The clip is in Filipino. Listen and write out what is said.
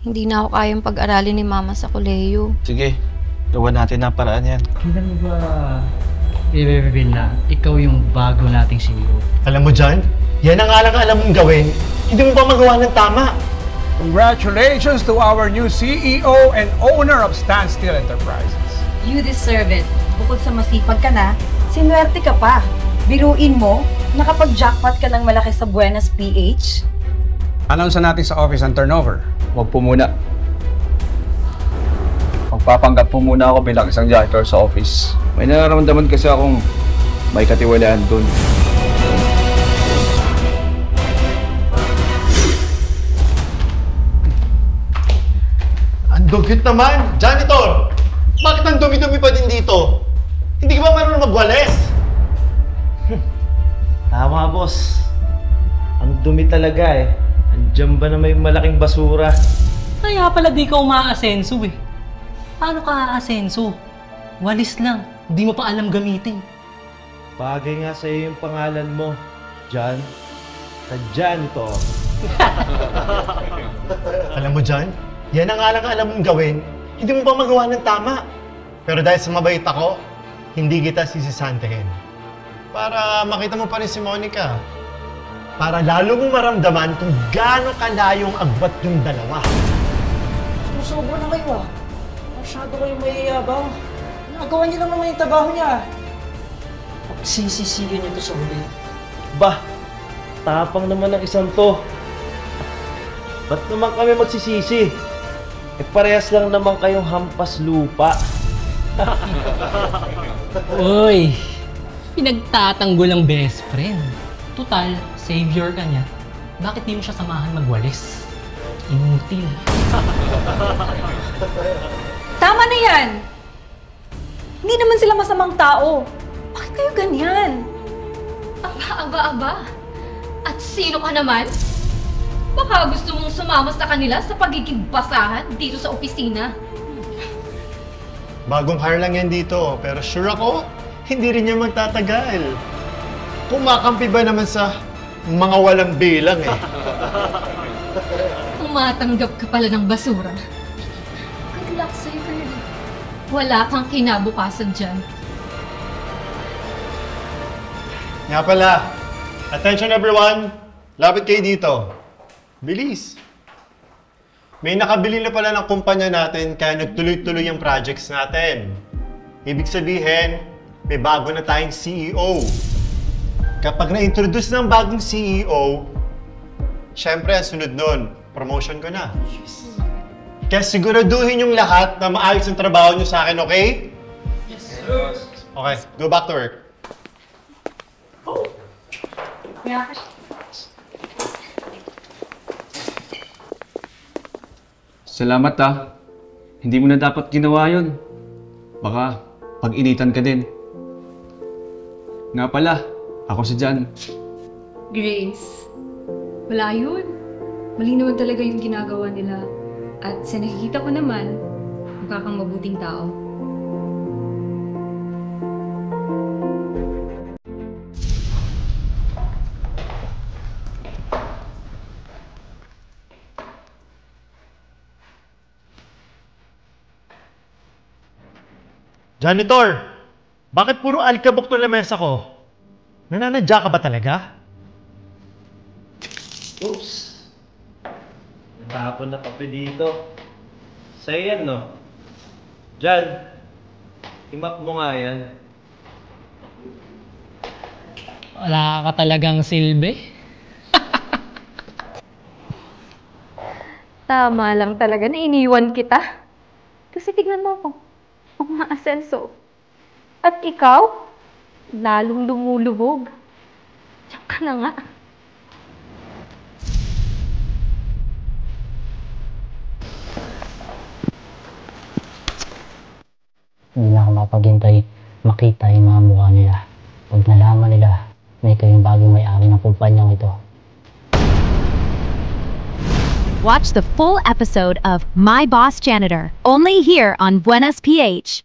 Hindi na ako kayang pag-aralin ni Mama sa kolehiyo. Sige, gawa natin ang paraan yan. Hindi mo ba i-reveal na ikaw yung bago nating CEO? Alam mo dyan, yan ang alang alam mong gawin. Hindi mo ba magawa ng tama? Congratulations to our new CEO and owner of Standstill Enterprises. You deserve it. Bukod sa masipag ka na, sinuwerte ka pa. Biruin mo, nakapag-jackpot ka ng malaki sa Buenas PH. Announce natin sa office ang turnover. Huwag po muna. Magpapanggap po muna ako bilang isang janitor sa office. May nararamdaman kasi akong may katiwalaan dun. Ang dugit naman! Janitor! Bakit ang dumi-dumi pa din dito? Hindi ka ba marunong magwalis? Tama, boss. Ang dumi talaga eh. Andiyan ba na may malaking basura? Kaya pala di ka umaasenso eh. Paano ka aasenso? Walis lang, di mo pa alam gamitin. Bagay nga sa'yo yung pangalan mo. Jan. Sa janitor. Alam mo dyan, yan ang alang alam mong gawin. Hindi mo ba magawa ng tama? Pero dahil sa mabait ako, hindi kita sisisantihin. Para makita mo pa rin si Monica. Para lalo mong maramdaman kung gaano kalayong agbat yung dalawa. Sumusobra na kayo ah. Masyado kayong mayayabang. Nagawa niyo lang naman yung trabaho niya. Pagsisisigan niyo to sa huli. Bah, tapang naman ng isang to. Ba't naman kami magsisisi? Eh parehas lang naman kayong hampas lupa. Uy, pinagtatanggol ang best friend. Total, savior ka niya. Bakit di mo siya samahan magwalis? Inutil. Tama na yan! Hindi naman sila masamang tao. Bakit kayo ganyan? Aba. At sino ka naman? Baka gusto mong sumama sa kanila sa pagiging basahan dito sa opisina. Bagong hire lang yan dito, pero sure ako, hindi rin yan magtatagal. Kumakampi ba naman sa mga walang bilang eh? Tumatanggap ka pala ng basura. Good luck sa'yo, Kurt. Wala kang kinabukasan dyan. Nga pala, attention everyone! Lapit kayo dito. Bilis! May nakabili na pala ng kumpanya natin kaya nagtuloy-tuloy ang projects natin. Ibig sabihin, may bago na tayong CEO. Kapag na-introduce ng bagong CEO, syempre, sunod nun, promotion ko na. Kaya siguraduhin yung lahat na maayos ang trabaho nyo sa akin, okay? Yes, sir. Okay, go back to work. Salamat ah. Hindi mo na dapat ginawa yun. Baka pag-initan ka din. Nga pala, ako si Jan. Grace, wala yun. Mali naman talaga yung ginagawa nila. At sa nakikita ko naman, mukha kang mabuting tao. Janitor! Bakit puro alikabok to na mesa ko? Nananadya ka ba talaga? Oops. Natapon na kape dito. Sa'yo yan, no? Jan, imap mo nga yan. Wala ka talagang silbi. Tama lang talaga na iniwan kita. Kasi tignan mo ako. Umaasenso. At ikaw, lalong lumulubog. Diyan ka na nga. Hindi na ako mapaghintay makita yung mga mukha nila. Pag nalaman nila, may kayong bagong may-ari ng kumpanyang ito. Watch the full episode of My Boss Janitor, only here on Buenas PH.